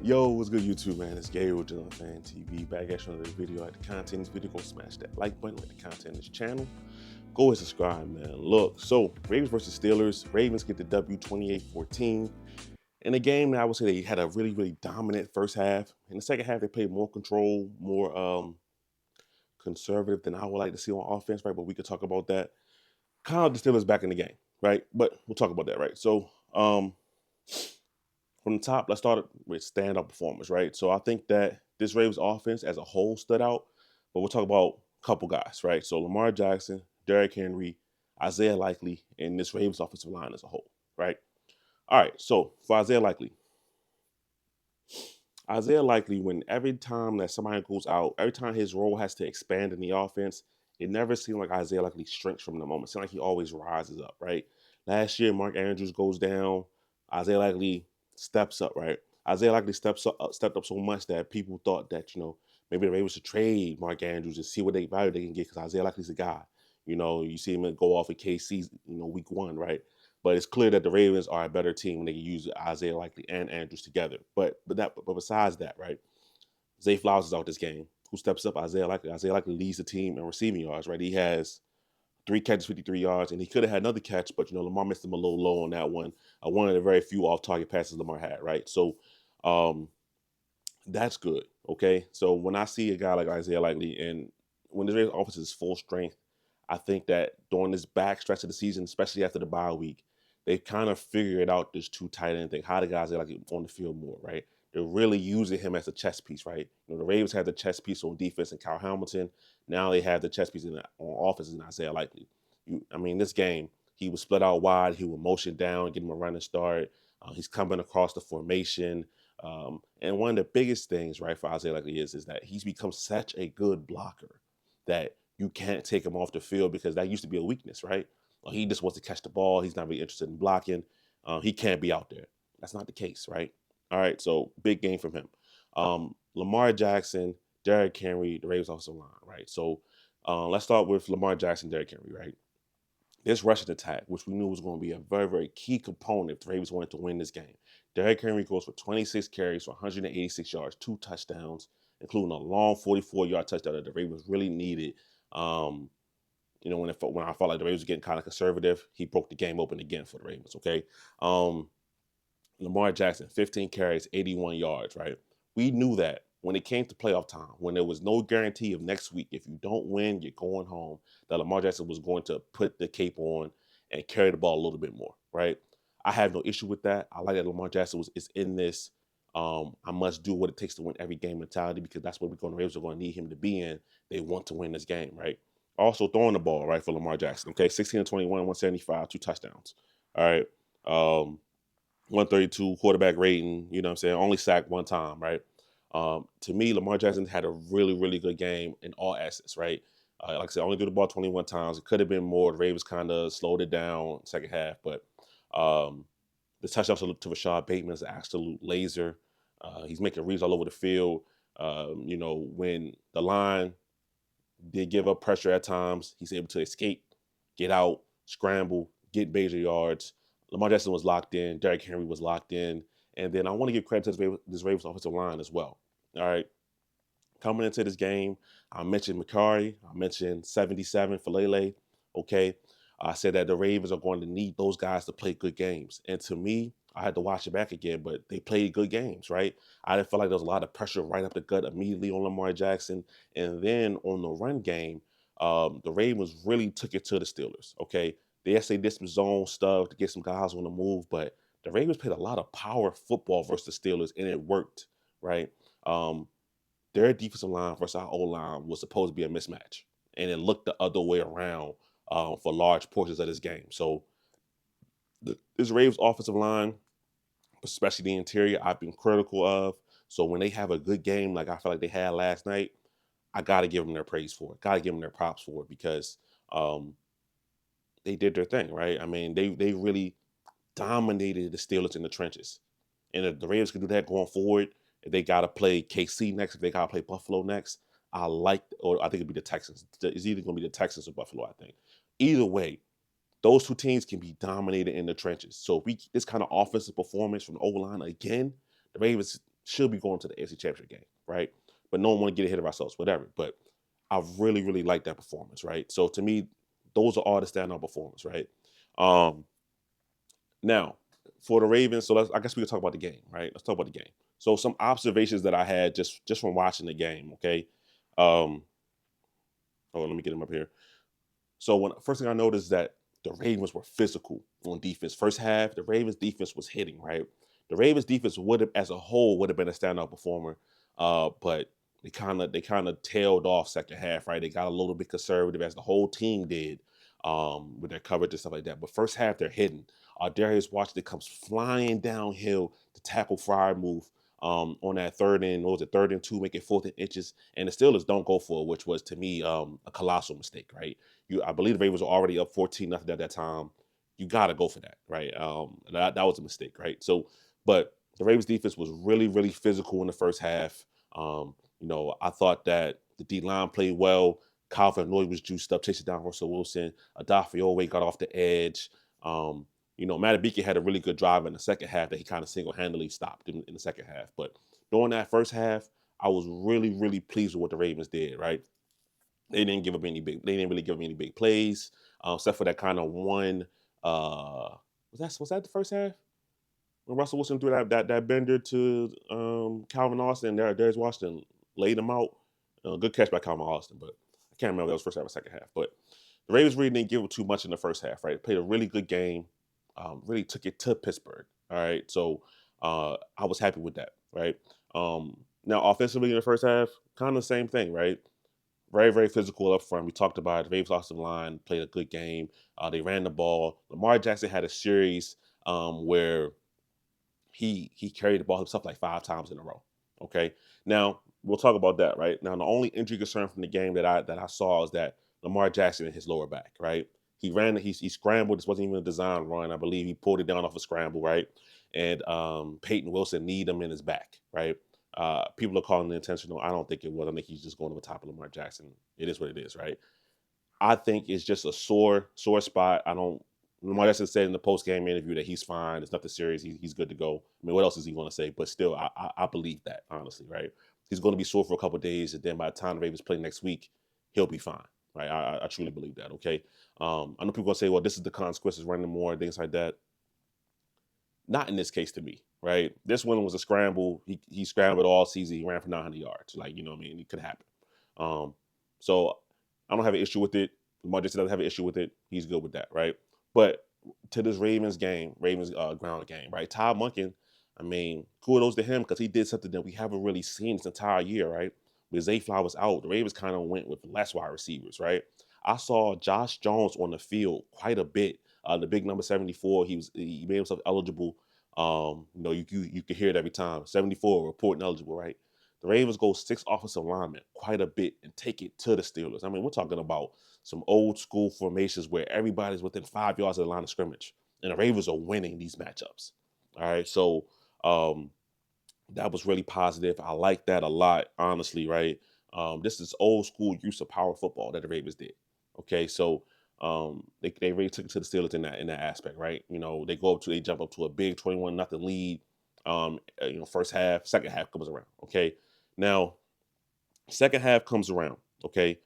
Yo, what's good, YouTube, man? It's Gabriel, General Fan TV, back at you another video. Like the content in this video, go smash that like button, like the content in this channel. Go and subscribe, man. Look, so Ravens versus Steelers. Ravens get the W 28-14. In a game that I would say they had a really, really dominant first half. In the second half, they played more control, more conservative than I would like to see on offense, right? But we could talk about that. Kind of the Steelers back in the game, right? But we'll talk about that, right? So, from the top, let's start with standout performers, right? So I think that this Ravens offense as a whole stood out, but we'll talk about a couple guys, right? So Lamar Jackson, Derrick Henry, Isaiah Likely, and this Ravens offensive line as a whole, right? All right, so for Isaiah Likely, when every time that somebody goes out, every time his role has to expand in the offense, it never seemed like Isaiah Likely shrinks from the moment. It seemed like he always rises up, right? Last year, Mark Andrews goes down, Isaiah Likely steps up, right? Isaiah Likely stepped up so much that people thought that, maybe the Ravens should trade Mark Andrews and see what value they can get because Isaiah Likely's a guy. You see him go off at KC, week one, right? But it's clear that the Ravens are a better team when they can use Isaiah Likely and Andrews together. But besides that, right? Zay Flowers is out this game. Who steps up? Isaiah Likely. Isaiah Likely leads the team in receiving yards, right? He has 3 catches, 53 yards, and he could have had another catch, but Lamar missed him a little low on that one. One of the very few off-target passes Lamar had, right? So that's good. Okay. So when I see a guy like Isaiah Likely, and when the Ravens offense is full strength, I think that during this back stretch of the season, especially after the bye week, they've kind of figured out this two tight end thing. How the guys are like on the field more, right? They're really using him as a chess piece, right? The Ravens had the chess piece on defense and Kyle Hamilton. Now they have the chess piece on offense and Isaiah Likely. This game, he was split out wide. He would motion down, get him a running start. He's coming across the formation. And one of the biggest things, right, for Isaiah Likely is that he's become such a good blocker that you can't take him off the field because that used to be a weakness, right? He just wants to catch the ball. He's not really interested in blocking. He can't be out there. That's not the case, right? All right, so big game from him. Lamar Jackson, Derrick Henry, the Ravens offensive line, right? So let's start with Lamar Jackson, Derrick Henry, right? This rushing attack, which we knew was going to be a very, very key component if the Ravens wanted to win this game. Derrick Henry goes for 26 carries for 186 yards, 2 touchdowns, including a long 44-yard touchdown that the Ravens really needed. When I felt like the Ravens were getting kind of conservative, he broke the game open again for the Ravens, okay? Lamar Jackson, 15 carries, 81 yards, right? We knew that when it came to playoff time, when there was no guarantee of next week, if you don't win, you're going home, that Lamar Jackson was going to put the cape on and carry the ball a little bit more, right? I have no issue with that. I like that Lamar Jackson is in this I must do what it takes to win every game mentality because that's what the Ravens are going to need him to be in. They want to win this game, right? Also throwing the ball, right, for Lamar Jackson. Okay, 16 to 21, 175, 2 touchdowns. All right. 132 quarterback rating, only sacked one time, right? To me, Lamar Jackson had a really, really good game in all assets, right? Like I said, only threw the ball 21 times. It could have been more. The Ravens kind of slowed it down second half, but the touchdown to Rashad Bateman is an absolute laser. He's making reads all over the field. When the line did give up pressure at times, he's able to escape, get out, scramble, get major yards. Lamar Jackson was locked in. Derrick Henry was locked in. And then I want to give credit to this Ravens offensive line as well. All right. Coming into this game, I mentioned McCarry. I mentioned 77 for Lele. Okay. I said that the Ravens are going to need those guys to play good games. And to me, I had to watch it back again, but they played good games, right? I didn't feel like there was a lot of pressure right up the gut immediately on Lamar Jackson. And then on the run game, the Ravens really took it to the Steelers, okay? They did some zone stuff to get some guys on the move, but the Ravens played a lot of power football versus the Steelers, and it worked, right? Um, their defensive line versus our O-line was supposed to be a mismatch, and it looked the other way around for large portions of this game. So this Ravens offensive line, especially the interior, I've been critical of. So when they have a good game like I feel like they had last night, I got to give them their praise for it. Got to give them their props for it because um, they did their thing, right? They really dominated the Steelers in the trenches. And if the Ravens can do that going forward, if they got to play KC next, if they got to play Buffalo next, I think it'd be the Texans. It's either going to be the Texans or Buffalo, I think. Either way, those two teams can be dominated in the trenches. So if this kind of offensive performance from the O-line again, the Ravens should be going to the AFC Championship game, right? But no one want to get ahead of ourselves, whatever. But I really, really like that performance, right? So to me, those are all the standout performance, right? Um, Now for the Ravens, so I guess we can talk about the game, right? Let's talk about the game. So some observations that I had just from watching the game, okay? Um, oh, let me get him up here. So when first thing I noticed is that the Ravens were physical on defense. First half, the Ravens defense was hitting, right? The Ravens defense would have, as a whole, would have been a standout performer. But they kind of tailed off second half, right? They got a little bit conservative as the whole team did with their coverage and stuff like that. But first half, they're hitting. Darius Washington comes flying downhill to tackle Fryer move on that third and what was it, 3rd and 2, make it 4th and inches, and the Steelers don't go for it, which was to me a colossal mistake, right? I believe the Ravens were already up 14-0 at that time. You got to go for that, right? That was a mistake, right? So, but the Ravens defense was really, really physical in the first half. I thought that the D line played well. Calvin Lloyd was juiced up, chasing down Russell Wilson. Adafe got off the edge. Matabike had a really good drive in the second half that he kind of single-handedly stopped in the second half. But during that first half, I was really, really pleased with what the Ravens did, right? They didn't really give him any big plays, except for that kind of one. Was that the first half when Russell Wilson threw that bender to Calvin Austin? There's Washington laid him out. Good catch by Calvin Austin, but I can't remember if that was first half or second half. But the Ravens really didn't give him too much in the first half. Right, played a really good game. Really took it to Pittsburgh. All right, so I was happy with that. Right. Now offensively in the first half, kind of the same thing. Right, very, very physical up front. We talked about it. The Ravens lost the line, played a good game. They ran the ball. Lamar Jackson had a series where he carried the ball himself like 5 times in a row. Okay. Now we'll talk about that, right? Now the only injury concern from the game that I saw is that Lamar Jackson and his lower back, right? He scrambled. This wasn't even a design run. I believe he pulled it down off a scramble, right? And Peyton Wilson kneed him in his back, right? People are calling it intentional. I don't think it was. I think he's just going over top of Lamar Jackson. It is what it is, right? I think it's just a sore spot. I don't. Lamar Jackson said in the post game interview that he's fine. It's nothing serious. He's good to go. I mean, what else is he going to say? But still, I believe that honestly, right? He's going to be sore for a couple of days, and then by the time the Ravens play next week, he'll be fine, right? I truly believe that. Okay. I know people going to say, well, this is the consequences running more and things like that. Not in this case to me, right? This one was a scramble. He scrambled all season. He ran for 900 yards. Like, you know what I mean? It could happen. Um, so I don't have an issue with it. Lamar Jackson doesn't have an issue with it. He's good with that, right? But to this Ravens ground game, right? Todd Monken, I mean, kudos to him because he did something that we haven't really seen this entire year, right? With Zay Flowers out, the Ravens kind of went with less wide receivers, right? I saw Josh Jones on the field quite a bit. The big number 74, he made himself eligible. You can hear it every time. 74 reporting eligible, right? The Ravens go 6 offensive linemen quite a bit and take it to the Steelers. I mean, we're talking about some old school formations where everybody's within 5 yards of the line of scrimmage, and the Ravens are winning these matchups. All right, so um, that was really positive. I like that a lot, honestly, right? This is old school use of power football that the Ravens did. Okay, so they really took it to the Steelers in that aspect, right? They jump up to a big 21-0 lead. First half, second half comes around. Okay, now second half comes around. Okay,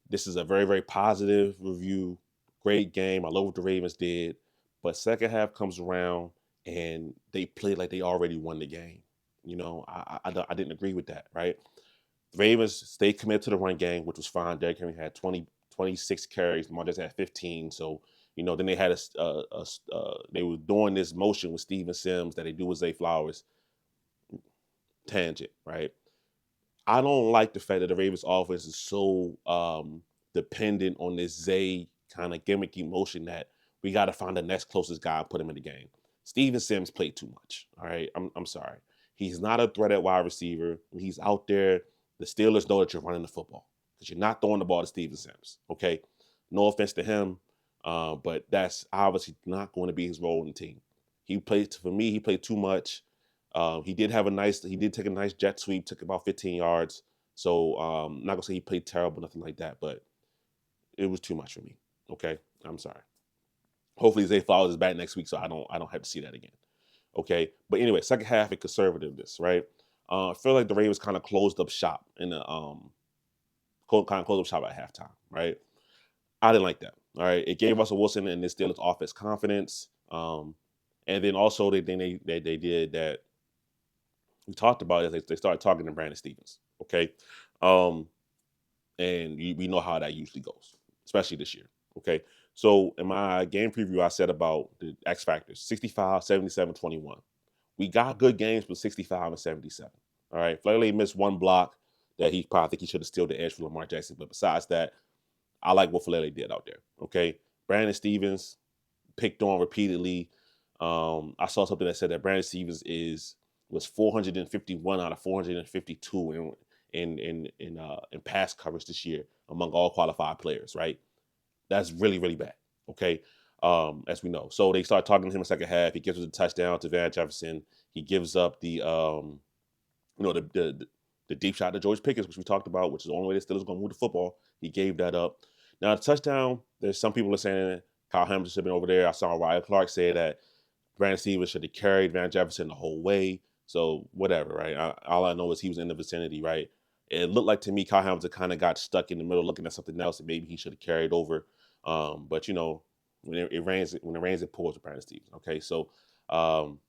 this is a very, very positive review. Great game. I love what the Ravens did. But second half comes around and they played like they already won the game. I didn't agree with that, right? The Ravens stayed committed to the run game, which was fine. Derrick Henry had 26 carries. Lamar just had 15. So, then they had they were doing this motion with Steven Sims that they do with Zay Flowers tangent, right? I don't like the fact that the Ravens offense is so dependent on this Zay kind of gimmicky motion that we got to find the next closest guy and put him in the game. Steven Sims played too much. All right. I'm sorry. He's not a threat at wide receiver. When he's out there, the Steelers know that you're running the football because you're not throwing the ball to Steven Sims. Okay. No offense to him, but that's obviously not going to be his role in the team. For me, he played too much. He did take a nice jet sweep, took about 15 yards. So I'm not gonna say he played terrible, nothing like that, but it was too much for me. Okay, I'm sorry. Hopefully Zay Flowers is back next week, so I don't have to see that again. Okay, but anyway, second half and conservativeness, right? I feel like the Ravens kind of closed up shop in the kind of closed up shop at halftime, right? I didn't like that. All right, it gave Russell Wilson and this Steelers offense confidence, and then also they did that we talked about it. They started talking to Brandon Stevens, okay, um, and we know how that usually goes, especially this year, okay. So in my game preview, I said about the X factors: 65, 77, 21. We got good games with 65 and 77. All right. Flaherty missed one block that he probably think he should have stealed the edge for Lamar Jackson. But besides that, I like what Flaherty did out there. Okay. Brandon Stevens picked on repeatedly. I saw something that said that Brandon Stevens was 451 out of 452 in pass coverage this year among all qualified players, right? That's really, really bad. Okay. As we know. So they start talking to him in the second half. He gives us a touchdown to Van Jefferson. He gives up the deep shot to George Pickens, which we talked about, which is the only way the Steelers going to move the football. He gave that up. Now the touchdown, there's some people are saying Kyle Hamilton should have been over there. I saw Ryan Clark say that Brandon Stevens should have carried Van Jefferson the whole way. So whatever, right? All I know is he was in the vicinity, right? It looked like to me Kyle Hamilton kind of got stuck in the middle looking at something else, and maybe he should have carried over. But when it rains, it pours with Brandon Stevens. Okay, so um,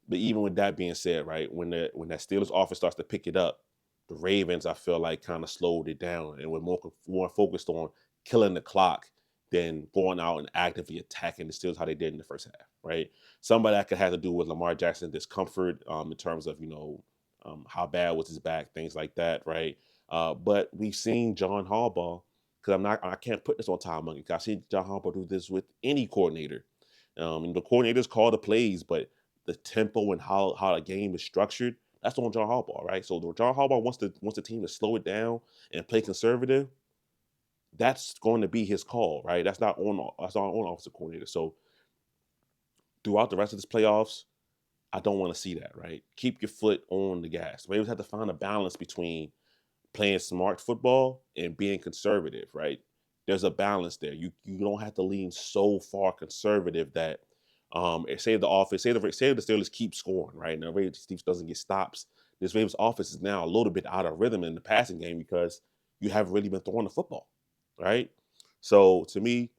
but even with that being said, right, when that Steelers offense starts to pick it up, the Ravens I feel like kind of slowed it down and were more focused on killing the clock than going out and actively attacking the Steelers how they did in the first half, right? Some of that could have to do with Lamar Jackson's discomfort in terms of how bad was his back, things like that, right? But we've seen John Harbaugh because I can't put this on Todd Monken because I've seen John Harbaugh do this with any coordinator. And the coordinators call the plays, but the tempo and how the game is structured, that's on John Harbaugh, right? So John Harbaugh wants the team to slow it down and play conservative. That's going to be his call, right? That's not on offensive coordinator. So throughout the rest of this playoffs, I don't want to see that, right? Keep your foot on the gas. The Ravens have to find a balance between playing smart football and being conservative, right? There's a balance there. You don't have to lean so far conservative that say the offense, say the Steelers keep scoring, right? Now Ravens Steve doesn't get stops. This Ravens offense is now a little bit out of rhythm in the passing game because you haven't really been throwing the football, right? So to me,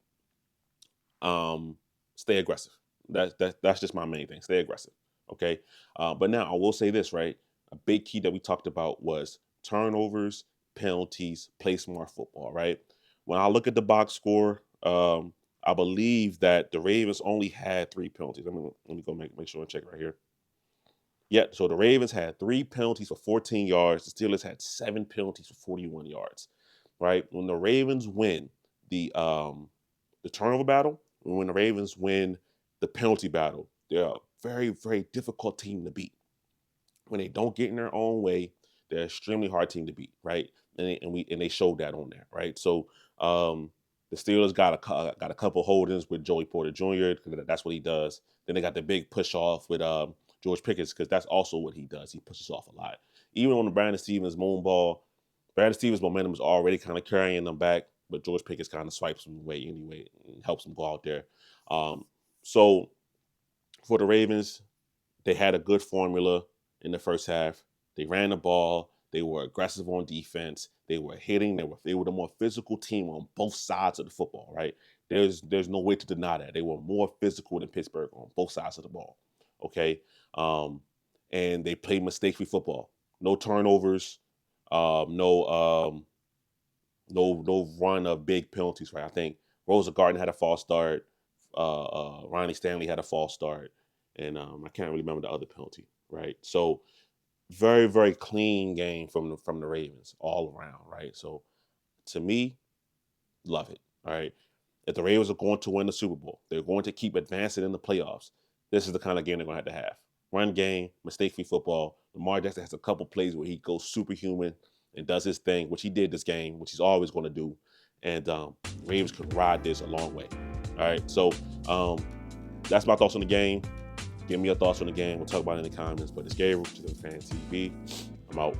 stay aggressive. That's just my main thing. Stay aggressive. Okay. But now I will say this, right? A big key that we talked about was turnovers, penalties, play smart football, right? When I look at the box score, I believe that the Ravens only had 3 penalties. Let me go make sure and check right here. Yeah, so the Ravens had 3 penalties for 14 yards. The Steelers had 7 penalties for 41 yards. Right? When the Ravens win the turnover battle, when the Ravens win the penalty battle, they're a very, very difficult team to beat. When they don't get in their own way, they're an extremely hard team to beat, right? And they showed that on there, right? So the Steelers got a couple holdings with Joey Porter Jr. because that's what he does. Then they got the big push off with George Pickens because that's also what he does. He pushes off a lot. Even on the Brandon Stevens moon ball, Brandon Stevens' momentum is already kind of carrying them back, but George Pickens kind of swipes him away anyway and helps him go out there. So for the Ravens, they had a good formula in the first half. They ran the ball. They were aggressive on defense. They were hitting. They were the more physical team on both sides of the football, right? There's no way to deny that. They were more physical than Pittsburgh on both sides of the ball. Okay. And they played mistake-free football. No turnovers, no run of big penalties, right? I think Rosa Garden had a false start. Ronnie Stanley had a false start. And I can't really remember the other penalty, right? So very, very clean game from the Ravens all around, right? So to me, love it. All right. If the Ravens are going to win the Super Bowl, they're going to keep advancing in the playoffs. This is the kind of game they're going to have. Run game, mistake-free football. Lamar Jackson has a couple plays where he goes superhuman and does his thing, which he did this game, which he's always going to do. And Ravens could ride this a long way. All right. So that's my thoughts on the game. Give me your thoughts on the game. We'll talk about it in the comments. But it's Gabriel to the Fan TV. I'm out.